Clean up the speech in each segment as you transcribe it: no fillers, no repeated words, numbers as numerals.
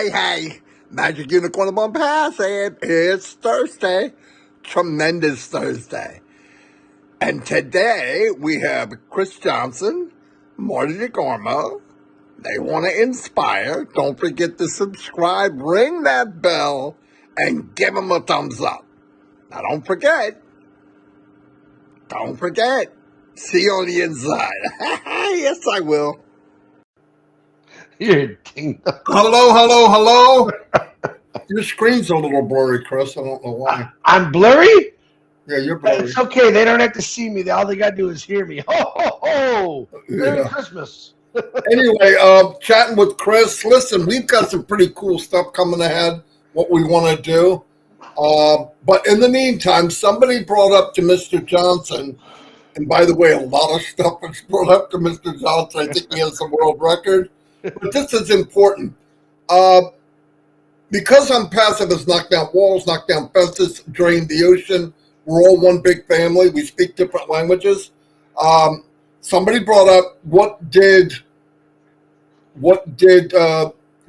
Hey, Magic Unicorn of Onpassive. It's Thursday. Tremendous Thursday. And today we have Chris Johnson, Marty DeGarmo. They want to inspire. Don't forget to subscribe, ring that bell, and give them a thumbs up. Now don't forget. See you on the inside. Yes, I will. You're ding dong. Hello. Your screen's a little blurry, Chris. I don't know why. I'm blurry? Yeah, you're blurry. It's okay. They don't have to see me. All they got to do is hear me. Ho, ho, ho. Merry Yeah. Christmas. Anyway, chatting with Chris. Listen, we've got some pretty cool stuff coming ahead, what we want to do. But in the meantime, somebody brought up to Mr. Johnson, and by the way, a lot of stuff was brought up to Mr. Johnson. I think he has a world record. But this is important. Because Onpassive has knocked down walls, knocked down fences, drained the ocean, we're all one big family. We speak different languages. Somebody brought up what did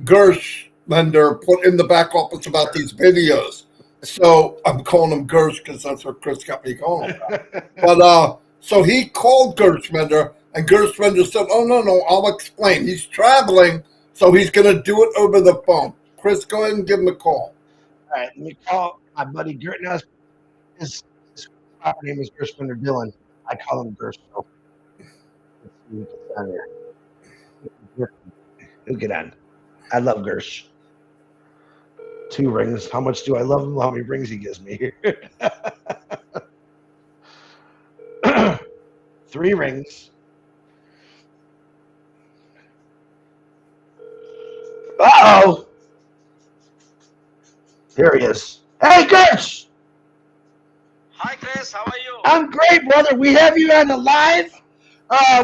Gershmender put in the back office about these videos? So I'm calling him Gersh because that's what Chris got me calling him. But so he called Gershmender, and Gershmender said, "Oh no, I'll explain. He's traveling, so he's going to do it over the phone." Chris, go ahead and give him a call. All right, let me call my buddy Gert. Now, his proper name is Gershman or Dylan. I call him Gersh. So let's see who gets on here. He'll get on. I love Gersh. 2 rings. How much do I love him? How many rings he gives me? 3 rings. Uh-oh. There he is. Hey, Gersh! Hi, Chris. How are you? I'm great, brother. We have you on the live.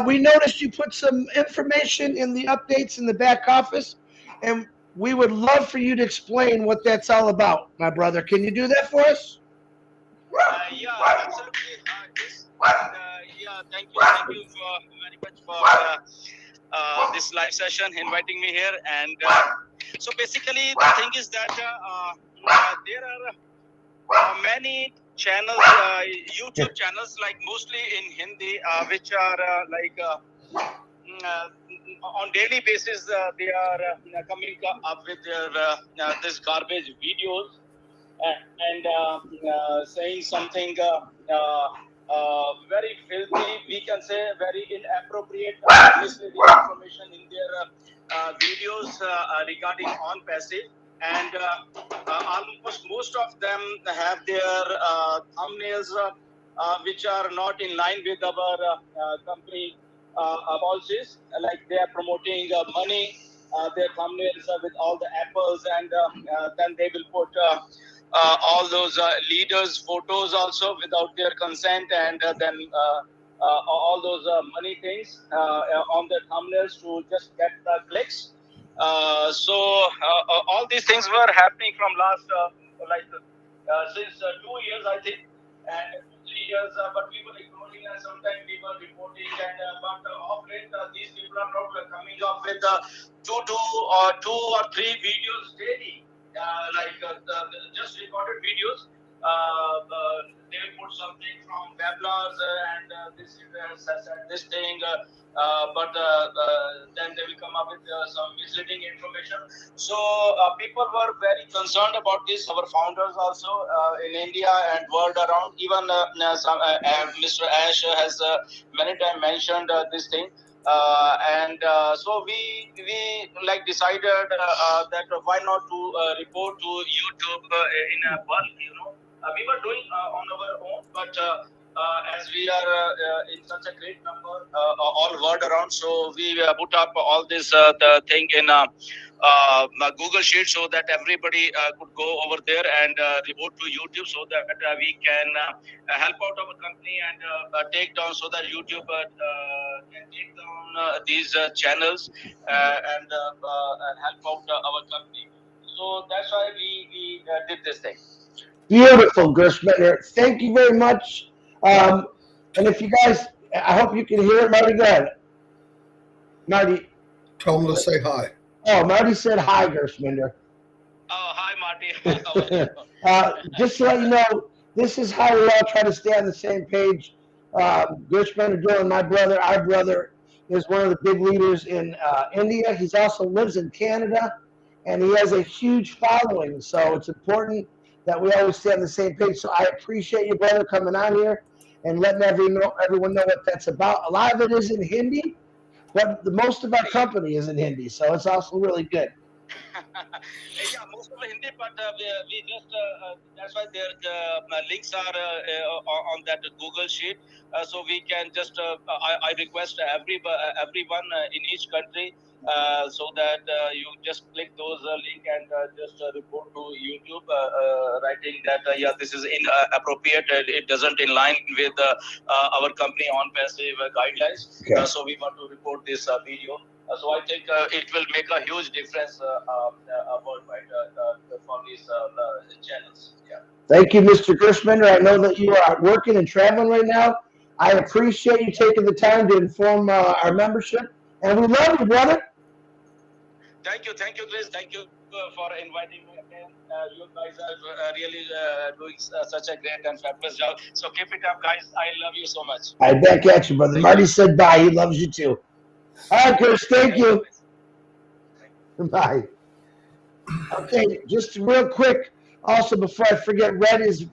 We noticed you put some information in the updates in the back office, and we would love for you to explain what that's all about, my brother. Can you do that for us? Yeah, absolutely. Thank you very much for this live session, inviting me here. And so basically, the thing is that there are many channels, YouTube channels, like mostly in Hindi, which are on daily basis, they are coming up with their this garbage videos and saying something very filthy, we can say very inappropriate, misleading information in their videos regarding Onpassive. And almost most of them have their thumbnails which are not in line with our company policies. Like they are promoting money, their thumbnails with all the apples, and then they will put all those leaders' photos also without their consent, and then all those money things on their thumbnails to just get the clicks. So all these things were happening from last since 2 years, I think, and 3 years, but we were ignoring, and sometimes we were reporting, and but of late these people are not coming up with 2 or 3 videos daily, just recorded videos. They will put something from webinars and this thing, but then they will come up with some misleading information. So people were very concerned about this. Our founders also in India and world around, even Mr. Ash has many times mentioned this thing. So we decided that why not to report to YouTube in a bulk, we were doing on our own, but as we are in such a great number all world around, so we put up all this the thing in Google Sheet so that everybody could go over there and report to YouTube so that we can help out our company and take down so that YouTube can take down these channels and help out our company. So that's why we did this thing. Beautiful, Gershman. Thank you very much. And if you guys, I hope you can hear it. Marty, go ahead. Marty. Tell them to say hi. Oh, Marty said hi, Gershman. Oh, hi, Marty. How are you? Just to let you know, this is how we all try to stay on the same page. Gershman Dylan, my brother, our brother, is one of the big leaders in India. He also lives in Canada, and he has a huge following. So it's important that we always stay on the same page. So I appreciate you, brother, coming on here and letting everyone know what that's about. A lot of it is in Hindi, but the most of our company is in Hindi, so it's also really good. Yeah, most of the Hindi, but we just that's why the links are on that Google Sheet, so we can just I request everyone in each country so that you just click those link and just report to YouTube, writing that yeah, this is inappropriate, it doesn't in line with our company Onpassive guidelines. Okay. So we want to report this video. So I think it will make a huge difference worldwide for these channels. Yeah. Thank you, Mr. Gershman. I know that you are working and traveling right now. I appreciate you taking the time to inform our membership, and we love you, brother. Thank you, Chris. Thank you for inviting me again. You guys are really doing such a great and fabulous job. So keep it up, guys. I love you so much. I back at you, brother. Marty said bye. He loves you too. All right, Chris. Thank you. Bye. Okay, just real quick. Also, before I forget, Red is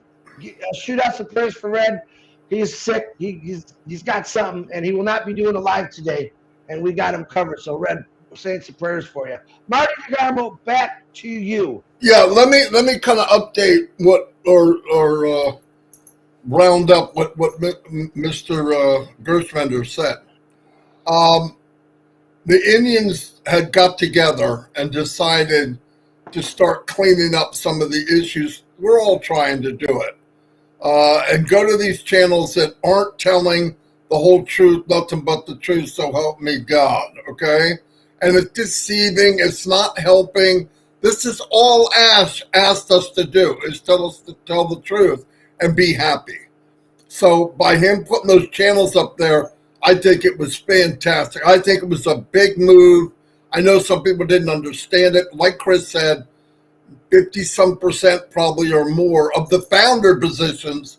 shoot out some prayers for Red. He's sick. He's got something, and he will not be doing a live today. And we got him covered. So, Red, we're saying some prayers for you. Marty DeGarmo, back to you. Yeah, let me kind of update what or round up what Mr. Gershwender said. The Indians had got together and decided to start cleaning up some of the issues. We're all trying to do it. And go to these channels that aren't telling the whole truth, nothing but the truth, so help me God, okay? And it's deceiving, it's not helping. This is all Ash asked us to do, is tell us to tell the truth and be happy. So by him putting those channels up there, I think it was fantastic. I think it was a big move. I know some people didn't understand it. Like Chris said, 50-some% probably or more of the founder positions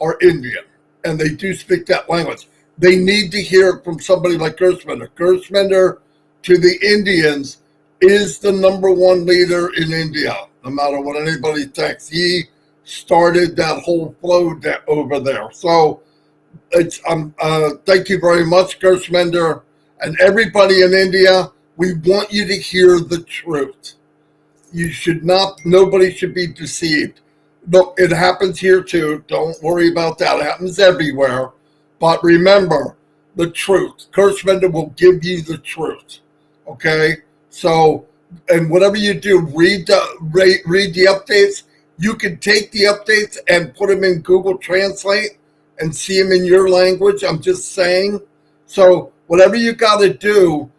are Indian, and they do speak that language. They need to hear it from somebody like Gershwender. Gershwender, to the Indians, is the number one leader in India, no matter what anybody thinks. He started that whole flow over there. So it's thank you very much, Gershwender, and everybody in India. We want you to hear the truth. You should not, nobody should be deceived. Look, it happens here too. Don't worry about that. It happens everywhere. But remember the truth. Gershwender will give you the truth. Okay? So, and whatever you do, read the updates. You can take the updates and put them in Google Translate and see them in your language. I'm just saying. So whatever you got to do,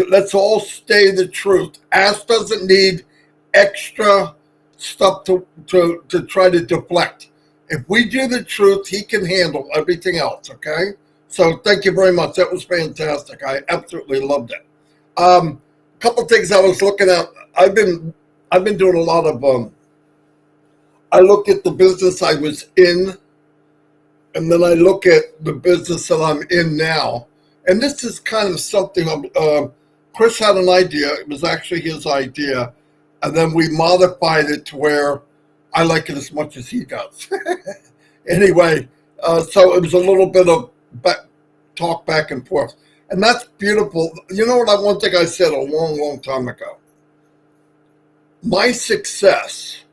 let's all stay the truth. Ash doesn't need extra stuff to try to deflect. If we do the truth, he can handle everything else, okay? So thank you very much. That was fantastic. I absolutely loved it. A couple things I was looking at. I've been doing a lot of I look at the business I was in, and then I look at the business that I'm in now. And this is kind of something Chris had an idea. It was actually his idea. And then we modified it to where I like it as much as he does. Anyway, so it was a little bit of talk back and forth. And that's beautiful. You know what? One thing I said a long, long time ago. My success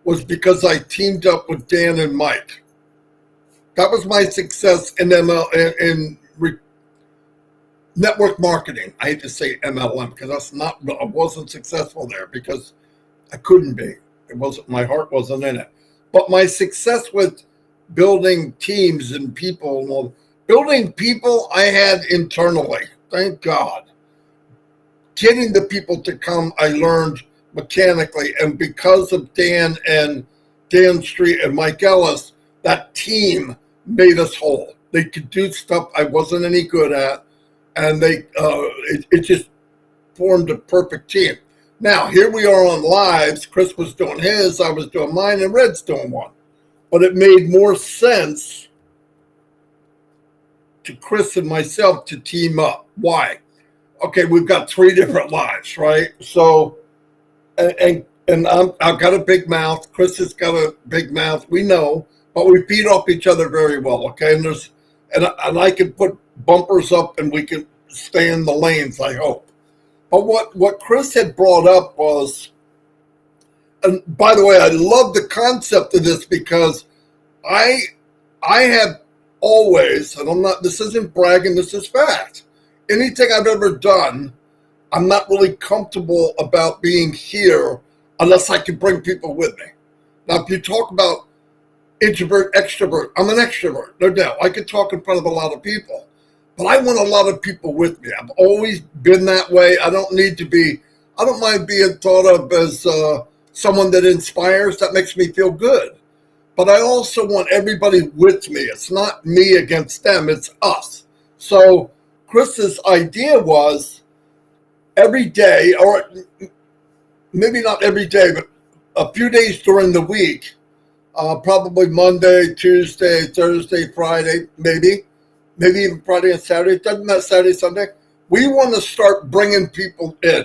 was because I teamed up with Dan and Mike. That was my success in network marketing. I hate to say MLM because I wasn't successful there because I couldn't be. It wasn't, my heart wasn't in it. But my success with building teams and people, building people I had internally, thank God. Getting the people to come, I learned mechanically. And because of Dan Street and Mike Ellis, that team made us whole. They could do stuff I wasn't any good at. And it just formed a perfect team. Now, here we are on lives. Chris was doing his, I was doing mine, and Red's doing one. But it made more sense to Chris and myself to team up. Why? Okay, we've got 3 different lives, right? So, and I've got a big mouth. Chris has got a big mouth. We know, but we feed off each other very well. Okay, and I can put bumpers up, and we can stay in the lanes, I hope. But what Chris had brought up was, and by the way, I love the concept of this because I have always, and this isn't bragging, this is fact. Anything I've ever done, I'm not really comfortable about being here unless I can bring people with me. Now, if you talk about introvert, extrovert, I'm an extrovert, no doubt. I can talk in front of a lot of people. But I want a lot of people with me. I've always been that way. I don't mind being thought of as someone that inspires. That makes me feel good. But I also want everybody with me. It's not me against them. It's us. So Chris's idea was every day, or maybe not every day, but a few days during the week, probably Monday, Tuesday, Thursday, Friday, maybe even Friday and Saturday. Doesn't that Saturday, Sunday? We want to start bringing people in.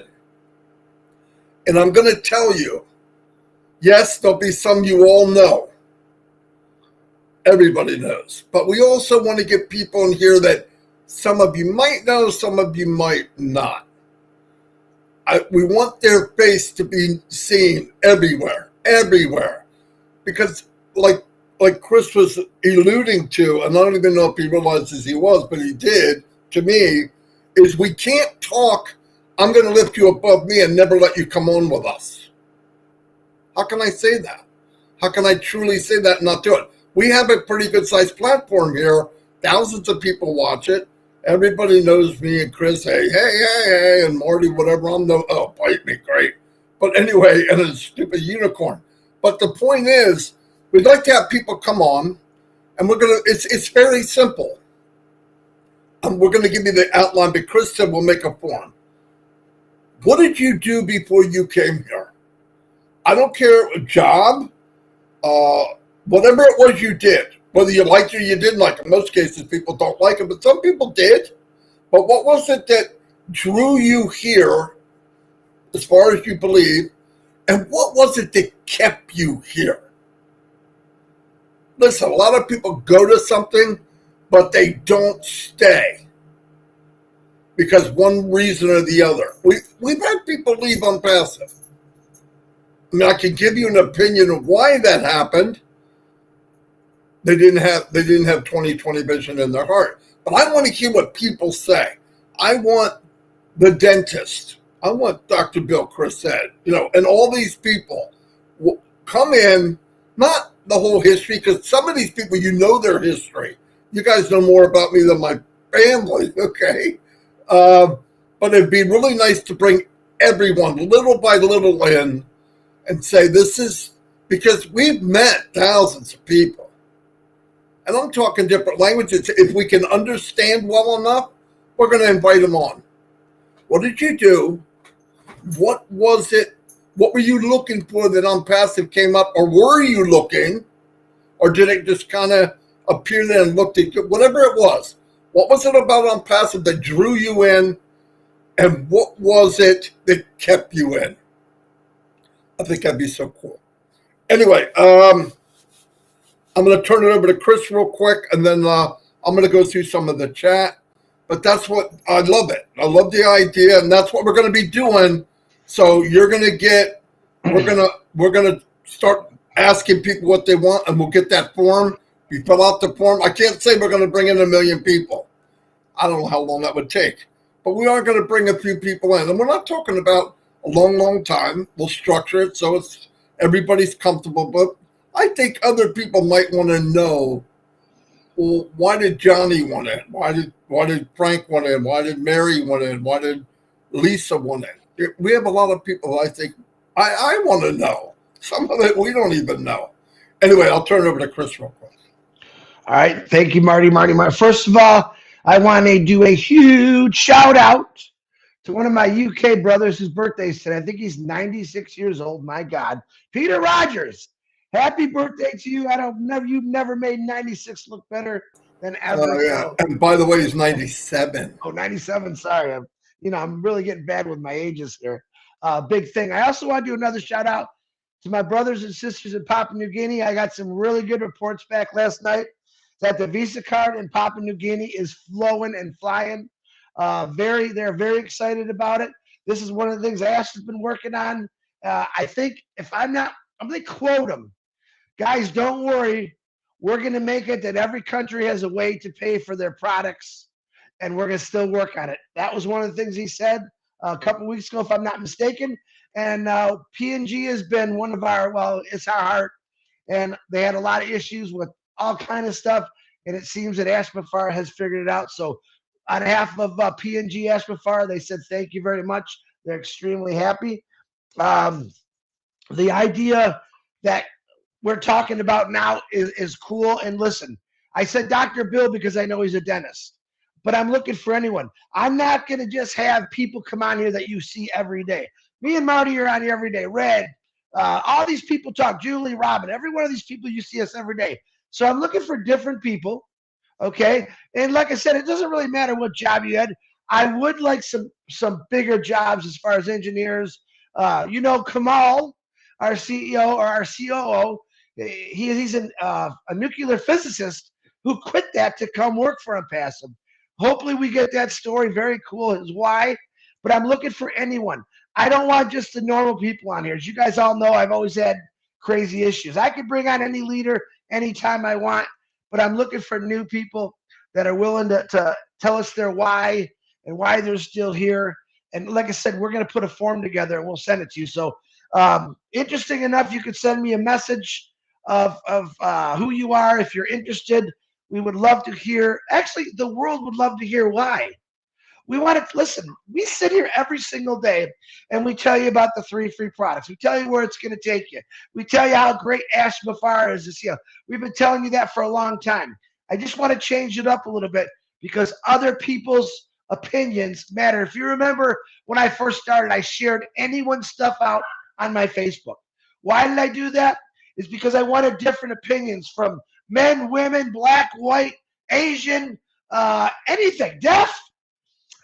And I'm going to tell you, yes, there'll be some you all know. Everybody knows. But we also want to get people in here that some of you might know, some of you might not. We want their face to be seen everywhere. Because like Chris was alluding to, and I don't even know if he realizes he was, but he did, to me, is we can't talk, I'm going to lift you above me and never let you come on with us. How can I say that? How can I truly say that and not do it? We have a pretty good sized platform here. Thousands of people watch it. Everybody knows me and Chris. Hey, and Marty, whatever. Bite me, great. But anyway, and a stupid unicorn. But the point is, we'd like to have people come on, and it's very simple. We're going to give you the outline, but Chris said we'll make a form. What did you do before you came here? I don't care, a job, whatever it was you did, whether you liked it or you didn't like it. In most cases, people don't like it, but some people did. But what was it that drew you here, as far as you believe, and what was it that kept you here? Listen, a lot of people go to something, but they don't stay because one reason or the other. We've had people leave Onpassive. I mean, I can give you an opinion of why that happened. They didn't have 20/20 vision in their heart. But I want to hear what people say. I want the dentist. I want Dr. Bill, Chris said, and all these people will come in, not the whole history, because some of these people, their history. You guys know more about me than my family, okay? But it'd be really nice to bring everyone little by little in and say, this is, because we've met thousands of people. And I'm talking different languages. If we can understand well enough, we're going to invite them on. What did you do? What was it? What were you looking for that Onpassive came up? Or were you looking? Or did it just kind of appear there and looked at you? Whatever it was. What was it about Onpassive that drew you in? And what was it that kept you in? I think that'd be so cool. Anyway, I'm going to turn it over to Chris real quick, and then I'm going to go through some of the chat. But that's what, I love it. I love the idea, and that's what we're going to be doing. So you're going to get, we're going to start asking people what they want, and we'll get that form, You fill out the form. I can't say we're going to bring in 1 million people. I don't know how long that would take. But we are going to bring a few people in. And we're not talking about a long, long time. We'll structure it so it's everybody's comfortable. But I think other people might want to know, well, why did Johnny want in? Why did Frank want in? Why did Mary want in? Why did Lisa want in? We have a lot of people I think I want to know. Some of it we don't even know. Anyway, I'll turn it over to Chris real quick. All right. Thank you, Marty. First of all, I want to do a huge shout out to one of my UK brothers whose birthday is today. I think he's 96 years old. My God. Peter Rogers. Happy birthday to you. You've never made 96 look better than ever. Yeah. So. And by the way, he's 97. Oh, 97. Sorry. I'm really getting bad with my ages here. Big thing. I also want to do another shout out to my brothers and sisters in Papua New Guinea. I got some really good reports back last night that the Visa card in Papua New Guinea is flowing and flying. They're very excited about it. This is one of the things Ash has been working on. I think I'm going to quote him. Guys, don't worry. We're going to make it that every country has a way to pay for their products, and we're going to still work on it. That was one of the things he said a couple weeks ago, if I'm not mistaken. And PNG has been one of it's our heart. And they had a lot of issues with all kind of stuff, and it seems that Ashmafar has figured it out. So on behalf of PNG Ashmafar, they said thank you very much. They're extremely happy. The idea that we're talking about now is cool. And listen, I said Dr. Bill because I know he's a dentist, but I'm looking for anyone. I'm not going to just have people come on here that you see every day. Me and Marty are on here every day. Red, all these people talk. Julie, Robin, every one of these people, you see us every day. So I'm looking for different people, okay? And like I said, it doesn't really matter what job you had. I would like some bigger jobs as far as engineers. Kamal, our CEO or our COO, he's a nuclear physicist who quit that to come work for Onpassive. Hopefully we get that story. Very cool. His why. But I'm looking for anyone. I don't want just the normal people on here. As you guys all know, I've always had crazy issues. I could bring on any leader anytime I want, but I'm looking for new people that are willing to tell us their why and why they're still here. And like I said, we're going to put a form together and we'll send it to you. So interesting enough, you could send me a message of who you are if you're interested. We would love to hear. Actually, the world would love to hear why. We want to listen. We sit here every single day and we tell you about the 3 free products. We tell you where it's going to take you. We tell you how great Ash Mafar is this year. We've been telling you that for a long time. I just want to change it up a little bit because other people's opinions matter. If you remember when I first started, I shared anyone's stuff out on my Facebook. Why did I do that? It's because I wanted different opinions from men, women, black, white, Asian, anything, deaf.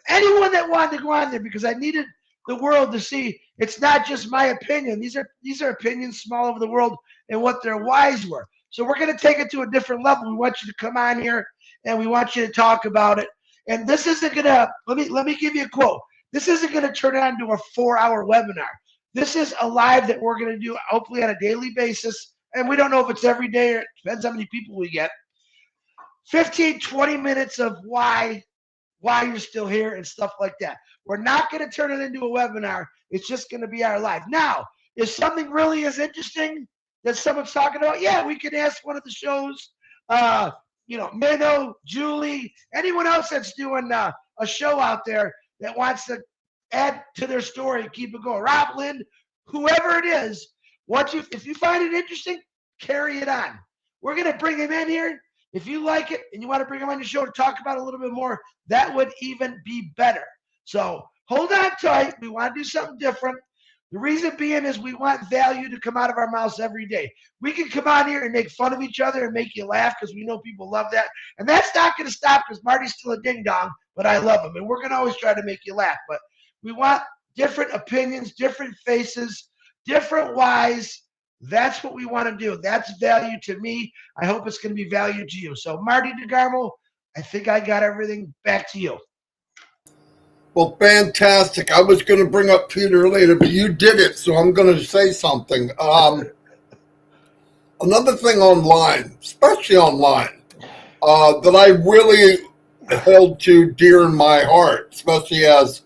Anyone that wanted to go on there, because I needed the world to see it's not just my opinion. These are opinions from all over the world and what their whys were. So we're going to take it to a different level. We want you to come on here and we want you to talk about it. And this isn't going to, let me give you a quote. This isn't going to turn it into a 4-hour webinar. This is a live that we're going to do hopefully on a daily basis. And we don't know if it's every day or it depends how many people we get. 15, 20 minutes of why you're still here and stuff like that. We're not going to turn it into a webinar. It's just going to be our live. Now, if something really is interesting that someone's talking about, yeah, we can ask one of the shows, Minnow, Julie, anyone else that's doing a show out there that wants to add to their story, keep it going. Rob Lynn, whoever it is, if you find it interesting, carry it on. We're going to bring him in here. If you like it and you want to bring him on the show to talk about it a little bit more, that would even be better. So hold on tight. We want to do something different. The reason being is we want value to come out of our mouths every day. We can come on here and make fun of each other and make you laugh because we know people love that. And that's not going to stop because Marty's still a ding-dong, but I love him. And we're going to always try to make you laugh. But we want different opinions, different faces, different whys. That's what we want to do. That's value to me. I hope it's going to be value to you. So, Marty DeGarmo, I think I got everything. Back to you. Well, fantastic. I was going to bring up Peter later, but you did it, so I'm going to say something. Another thing online, especially online, that I really held to dear in my heart, especially as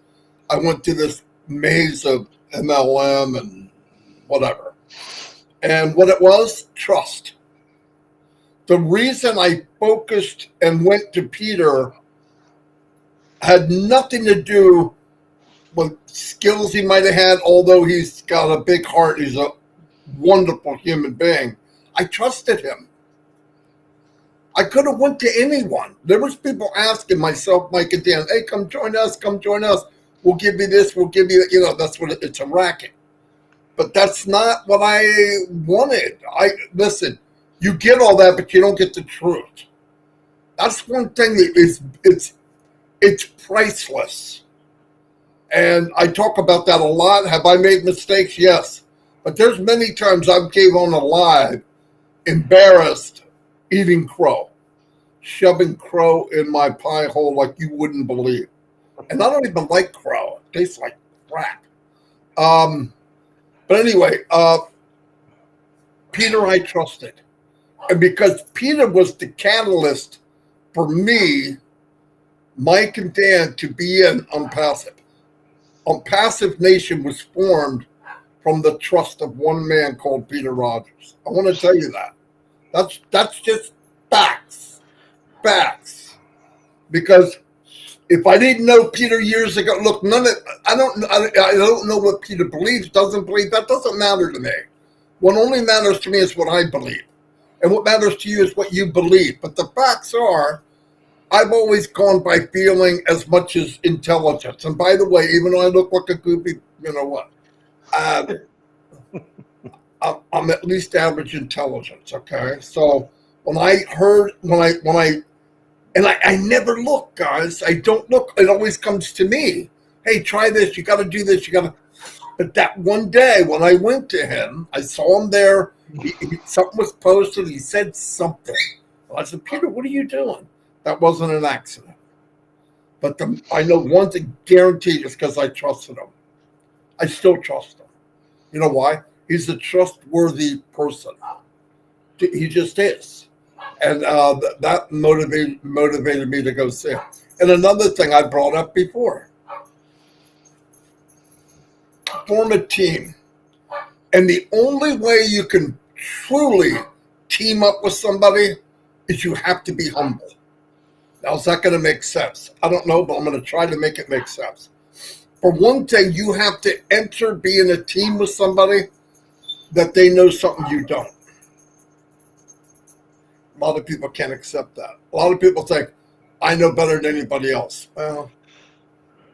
I went through this maze of MLM and whatever. And what it was, trust. The reason I focused and went to Peter had nothing to do with skills he might have had, although he's got a big heart. He's a wonderful human being. I trusted him. I could have went to anyone. There was people asking myself, Mike and Dan, hey, come join us, come join us. We'll give you this, we'll give you that. That's what it's a racket. But that's not what I wanted. Listen, you get all that, but you don't get the truth. That's one thing that it's priceless. And I talk about that a lot. Have I made mistakes? Yes. But there's many times I've came on a live embarrassed eating crow, shoving crow in my pie hole like you wouldn't believe. And I don't even like crow. It tastes like crap. But anyway, Peter I trusted. And because Peter was the catalyst for me, Mike and Dan, to be in Onpassive. Onpassive Nation was formed from the trust of one man called Peter Rogers. I want to tell you that. That's just facts. Facts. Because if I didn't know Peter years ago, look, I don't know what Peter believes, doesn't believe. That doesn't matter to me. What only matters to me is what I believe. And what matters to you is what you believe. But the facts are, I've always gone by feeling as much as intelligence. And by the way, even though I look like a goofy, you know what? I'm at least average intelligence, okay? So when I never look, guys. I don't look. It always comes to me. Hey, try this. You got to do this. But that one day when I went to him, I saw him there. Something was posted. He said something. I said, Peter, what are you doing? That wasn't an accident. But I know one thing guaranteed is because I trusted him. I still trust him. You know why? He's a trustworthy person. He just is. And that motivated me to go see him. And another thing I brought up before, form a team. And the only way you can truly team up with somebody is you have to be humble. Now, is that going to make sense? I don't know, but I'm going to try to make it make sense. For one thing, you have to be in a team with somebody that they know something you don't. A lot of people can't accept that. A lot of people think, I know better than anybody else. Well,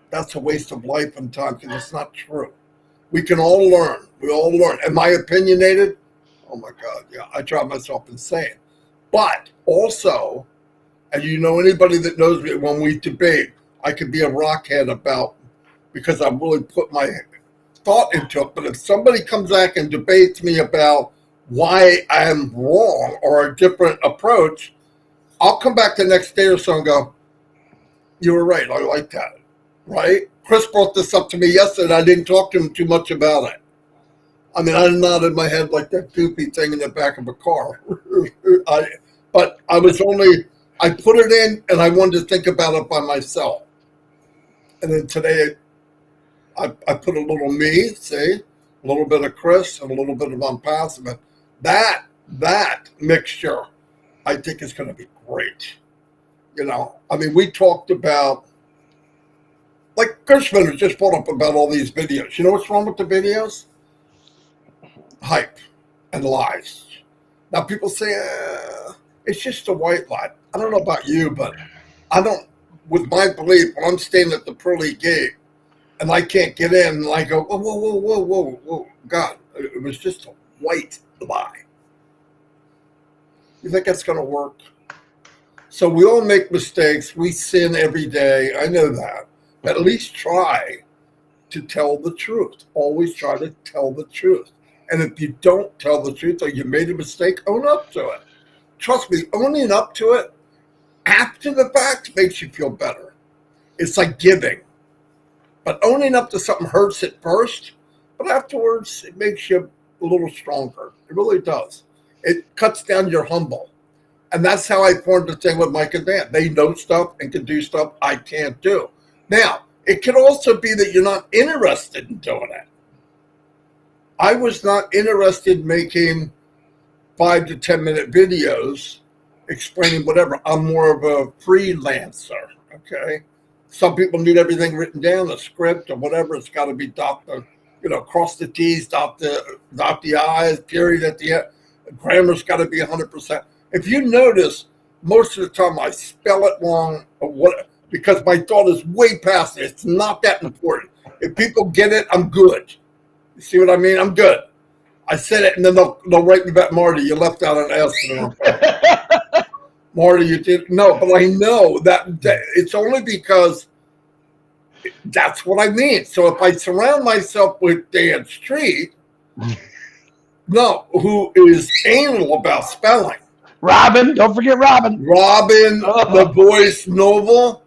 that's a waste of life and time because it's not true. We can all learn. We all learn. Am I opinionated? Oh, my God, yeah. I drive myself insane. But also, and you know anybody that knows me, when we debate, I could be a rockhead because I really put my thought into it. But if somebody comes back and debates me about why I'm wrong or a different approach, I'll come back the next day or so and go, you were right. I like that. Right? Chris brought this up to me yesterday. I didn't talk to him too much about it. I mean, I nodded my head like that goofy thing in the back of a car. But I put it in and I wanted to think about it by myself. And then today I put a little me, see, a little bit of Chris and a little bit of Onpassive. That mixture, I think is going to be great. You know, I mean, we talked about, like Gershman has just brought up about all these videos. You know what's wrong with the videos? Hype and lies. Now people say, it's just a white lie. I don't know about you, but I don't, with my belief, when I'm staying at the pearly gate and I can't get in, and I go, whoa, God, it was just a white lie. You think that's going to work? So we all make mistakes. We sin every day. I know that. But at least try to tell the truth. Always try to tell the truth. And if you don't tell the truth or you made a mistake, own up to it. Trust me, owning up to it after the fact makes you feel better. It's like giving. But owning up to something hurts at first, but afterwards it makes you a little stronger. It really does. It cuts down your humble. And that's how I formed the thing with Mike and Dan. They know stuff and can do stuff I can't do. Now, it could also be that you're not interested in doing it. I was not interested in making 5 to 10 minute videos explaining whatever. I'm more of a freelancer, okay? Some people need everything written down, a script or whatever. It's got to be cross the T's, dot the I's, period at the end. Grammar's got to be 100%. If you notice, most of the time I spell it wrong because my thought is way past it. It's not that important. If people get it, I'm good. You see what I mean? I'm good. I said it, and then they'll write me back, Marty, you left out an S. Marty, you did. No, but I know that it's only because that's what I mean. So if I surround myself with Dan Street, who is anal about spelling. Robin, don't forget Robin. Robin, the voice novel,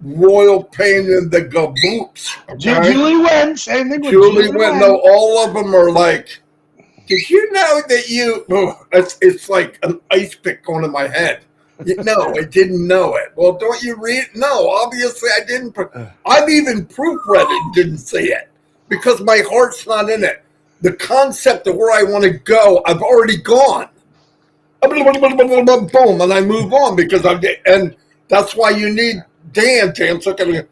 Royal Pain in the Gaboops. Okay? Julie Wen, same thing with Julie Wen. No, all of them are like, did you know that it's like an ice pick going in my head. No, I didn't know it. Well, don't you read it? No, obviously I didn't. I've even proofread it and didn't see it because my heart's not in it. The concept of where I want to go, I've already gone. Boom, and I move on and that's why you need Dan. Dan's looking at me.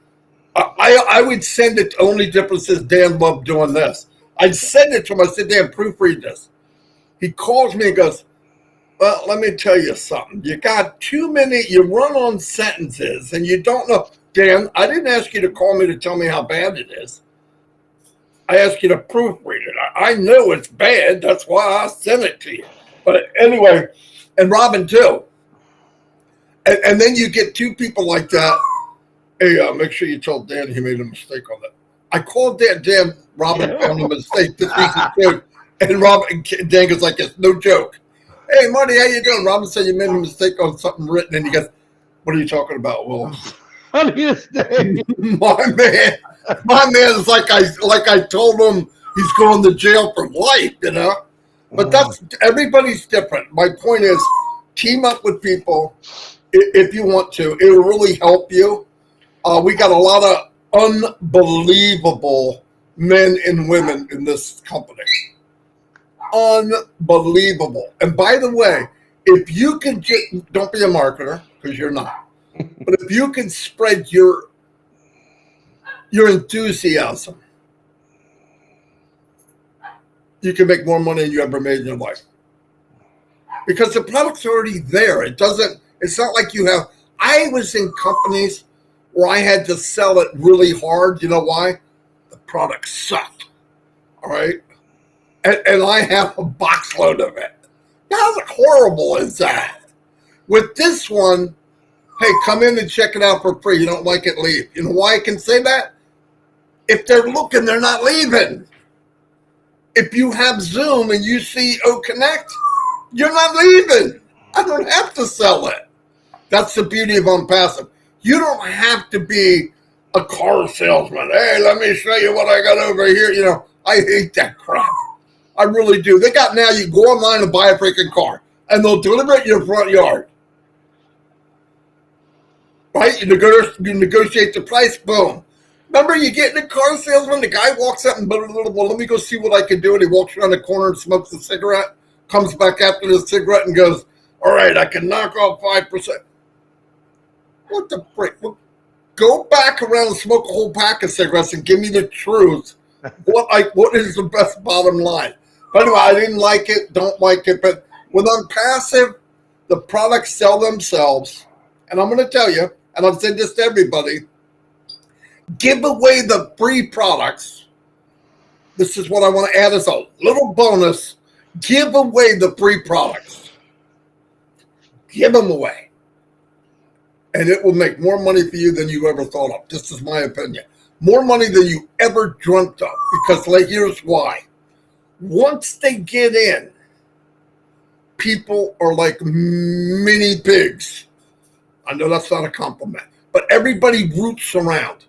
I would send it. Only difference is Dan loved doing this. I'd send it to him. I said, Dan, proofread this. He calls me and goes, well, let me tell you something. You got too many, you run on sentences and you don't know. Dan, I didn't ask you to call me to tell me how bad it is. I asked you to proofread it. I know it's bad. That's why I sent it to you. But anyway, and Robin too. And then you get two people like that. Hey, make sure you tell Dan he made a mistake on that. I called Dan. Robin found a mistake. This is a joke. And Dan goes like this, no joke. Hey, Marty, how you doing? Robin said you made a mistake on something written. And he goes, what are you talking about, Will? Funniest thing. My man is like I told him he's going to jail for life, you know? But everybody's different. My point is, team up with people if you want to. It'll really help you. We got a lot of unbelievable men and women in this company. Unbelievable. And by the way, if you can don't be a marketer, because you're not. But if you can spread your enthusiasm, you can make more money than you ever made in your life. Because the product's already there. It's not like you have. I was in companies where I had to sell it really hard. You know why? The product sucked. All right. And I have a box load of it. How horrible is that? With this one, hey, come in and check it out for free. You don't like it, leave. You know why I can say that? If they're looking, they're not leaving. If you have Zoom and you see Connect, you're not leaving. I don't have to sell it. That's the beauty of Onpassive. You don't have to be a car salesman. Hey, let me show you what I got over here. You know, I hate that crap. I really do. They got now, you go online and buy a freaking car, and they'll deliver it in your front yard. Right? You negotiate the price, boom. Remember, you get in a car salesman, the guy walks up and, well, let me go see what I can do. And he walks around the corner and smokes a cigarette, comes back after the cigarette and goes, all right, I can knock off 5%. What the frick? Well, go back around and smoke a whole pack of cigarettes and give me the truth. What is the best bottom line? But anyway, I didn't like it, don't like it. But with Onpassive, the products sell themselves. And I'm going to tell you, and I've said this to everybody, give away the free products. This is what I want to add as a little bonus. Give away the free products. Give them away. And it will make more money for you than you ever thought of. This is my opinion. More money than you ever dreamt of. Because here's why. Once they get in, people are like mini pigs. I know that's not a compliment. But everybody roots around.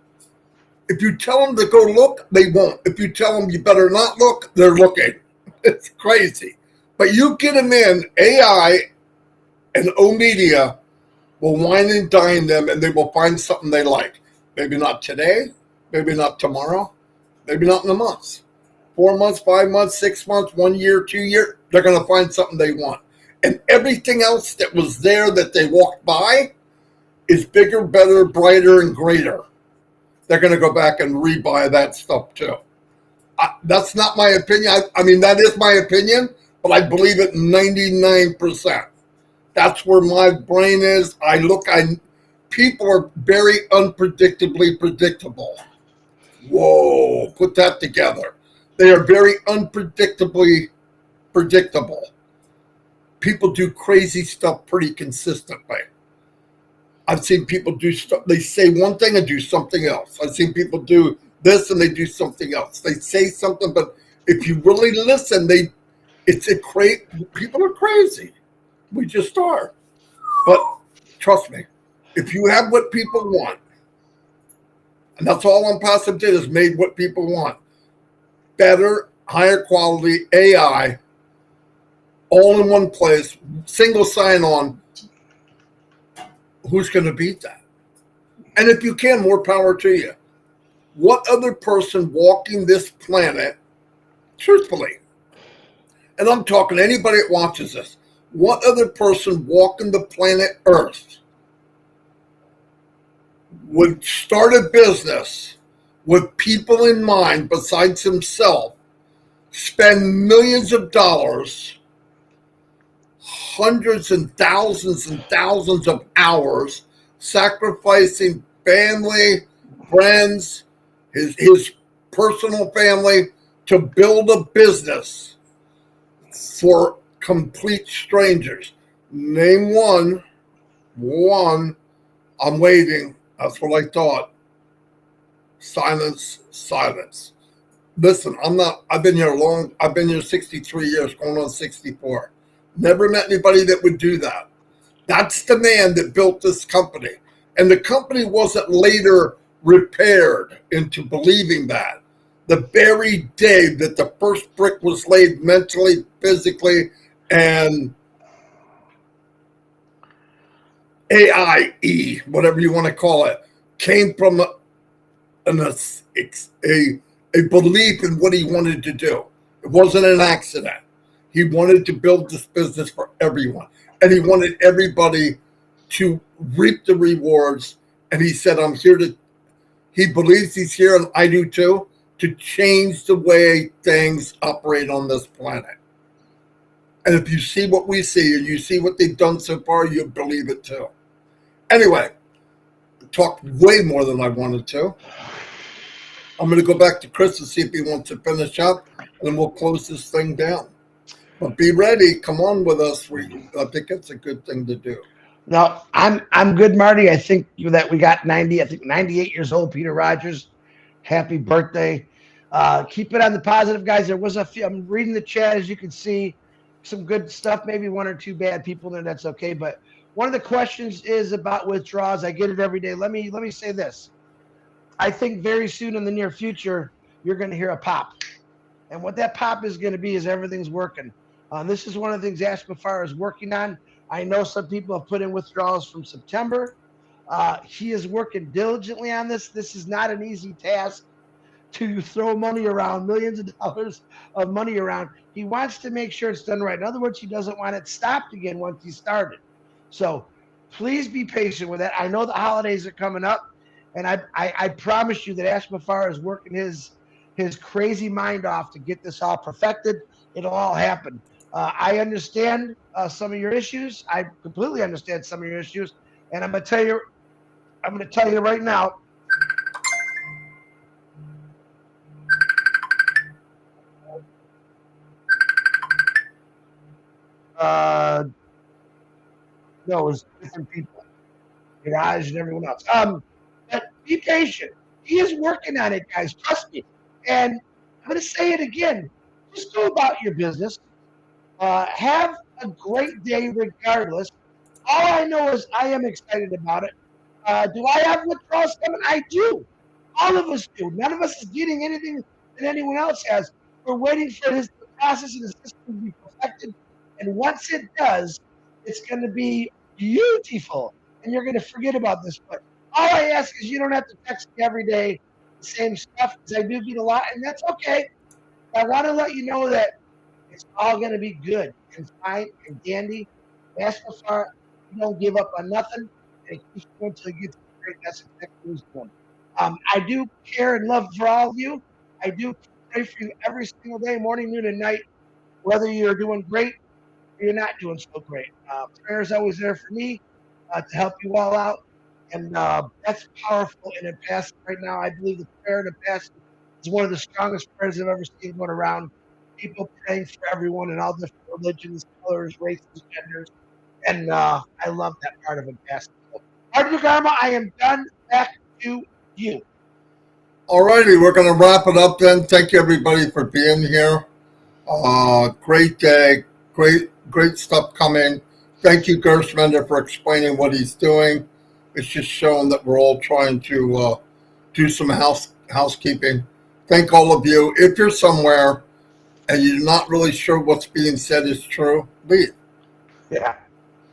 If you tell them to go look, they won't. If you tell them you better not look, they're looking. It's crazy. But you get them in, AI and O-Media will wine and dine them, and they will find something they like. Maybe not today, maybe not tomorrow, maybe not in a month. 4 months, 5 months, 6 months, 1 year, 2 years, they're going to find something they want. And everything else that was there that they walked by is bigger, better, brighter, and greater. They're going to go back and rebuy that stuff too. That's not my opinion. I mean, that is my opinion, but I believe it 99%. That's where my brain is. People are very unpredictably predictable. Whoa, put that together. They are very unpredictably predictable. People do crazy stuff pretty consistently. I've seen people do stuff. They say one thing and do something else. I've seen people do this and they do something else. They say something, but if you really listen, people are crazy. We just are. But trust me, if you have what people want, and that's all Onpassive did is made what people want. Better, higher quality AI, all in one place, single sign-on. Who's going to beat that? And if you can, more power to you. What other person walking this planet, truthfully, and I'm talking to anybody that watches this, what other person walking the planet Earth would start a business with people in mind besides himself, spend millions of dollars, hundreds and thousands of hours, sacrificing family, friends, his personal family to build a business for complete strangers? Name one. I'm waiting. That's what I thought. Silence. Listen, I've been here 63 years, going on 64. Never met anybody that would do that. That's the man that built this company. And the company wasn't later repaired into believing that. The very day that the first brick was laid mentally, physically, and AIE, whatever you want to call it, came from a belief in what he wanted to do. It wasn't an accident. He wanted to build this business for everyone. And he wanted everybody to reap the rewards. And he said, he believes he's here, and I do too, to change the way things operate on this planet. And if you see what we see, and you see what they've done so far, you'll believe it too. Anyway, talked way more than I wanted to. I'm going to go back to Chris and see if he wants to finish up, and then we'll close this thing down. But be ready. Come on with us. I think it's a good thing to do. No, I'm good, Marty. I think that we got 98 years old, Peter Rogers. Happy birthday. Keep it on the positive, guys. There was I'm reading the chat, as you can see, some good stuff, maybe one or two bad people there. That's okay. But one of the questions is about withdrawals. I get it every day. Let me say this. I think very soon in the near future, you're going to hear a pop. And what that pop is going to be is everything's working. This is one of the things Ash Mafar is working on. I know some people have put in withdrawals from September. He is working diligently on this. This is not an easy task to throw money around, millions of dollars of money around. He wants to make sure it's done right. In other words, he doesn't want it stopped again once he started. So please be patient with that. I know the holidays are coming up, and I promise you that Ash Mafar is working his crazy mind off to get this all perfected. It'll all happen. I understand some of your issues. I completely understand some of your issues, and I'm going to tell you right now. No, it was different people, Mirage and everyone else. But be patient. He is working on it, guys. Trust me. And I'm going to say it again. Just go about your business. Have a great day regardless. All I know is I am excited about it. Do I have withdrawals coming? I do. All of us do. None of us is getting anything that anyone else has. We're waiting for the process and the system to be perfected. And once it does, it's going to be beautiful. And you're going to forget about this. But all I ask is you don't have to text me every day the same stuff, because I do get a lot, and that's okay. I want to let you know that it's all going to be good and fine and dandy. That's so far, you don't give up on nothing, and it keeps going until you get to the great. That's exactly what he's doing. I do care and love for all of you. I do pray for you every single day, morning, noon, and night, whether you're doing great or you're not doing so great. Prayer is always there for me to help you all out, and that's powerful in a past right now. I believe the prayer in the past is one of the strongest prayers I've ever seen going around. People praying for everyone in all different religions, colors, races, genders, and I love that part of it. So, Marty Garma, I am done. Back to you. All righty, we're going to wrap it up then. Thank you, everybody, for being here. Great day. Great stuff coming. Thank you, Gershmender, for explaining what he's doing. It's just showing that we're all trying to do some housekeeping. Thank all of you. If you're somewhere and you're not really sure what's being said is true, leave. Yeah.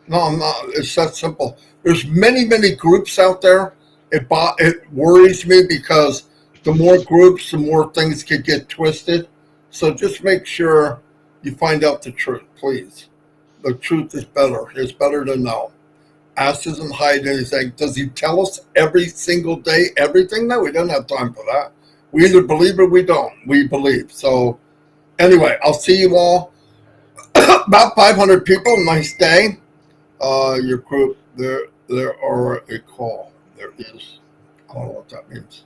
No, I'm not. It's that simple. There's many groups out there. It worries me because the more groups, the more things could get twisted. So just make sure you find out the truth, please. The truth is better. It's better to know. Ask doesn't hide anything. Does he tell us every single day everything? No, we don't have time for that. We either believe or we don't. We believe. So anyway, I'll see you all. About 500 people. Nice day. Your group. There are a call. There is. I don't know what that means.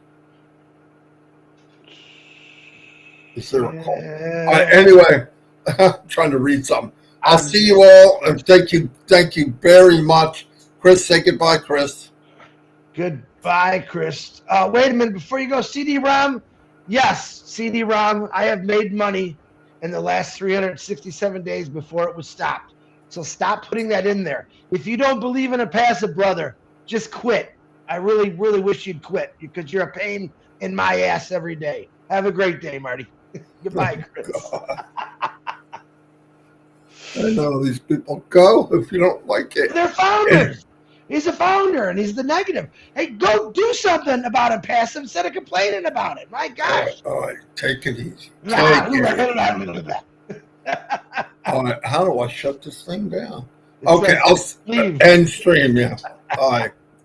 Is there a call? Anyway, I'm trying to read something. I'll see you all, and thank you very much. Chris, say goodbye, Chris. Goodbye, Chris. Wait a minute before you go. CD-ROM, yes, CD-ROM. I have made money in the last 367 days before it was stopped. So stop putting that in there. If you don't believe in a passive, brother, just quit. I really, really wish you'd quit because you're a pain in my ass every day. Have a great day, Marty. Goodbye, Chris. I know these people go if you don't like it. They're founders. He's a founder, and he's the negative. Hey, go do something about a passive instead of complaining about it. My gosh. All right, take it easy. All right, how do I shut this thing down? Okay, I'll end stream, yeah. All right.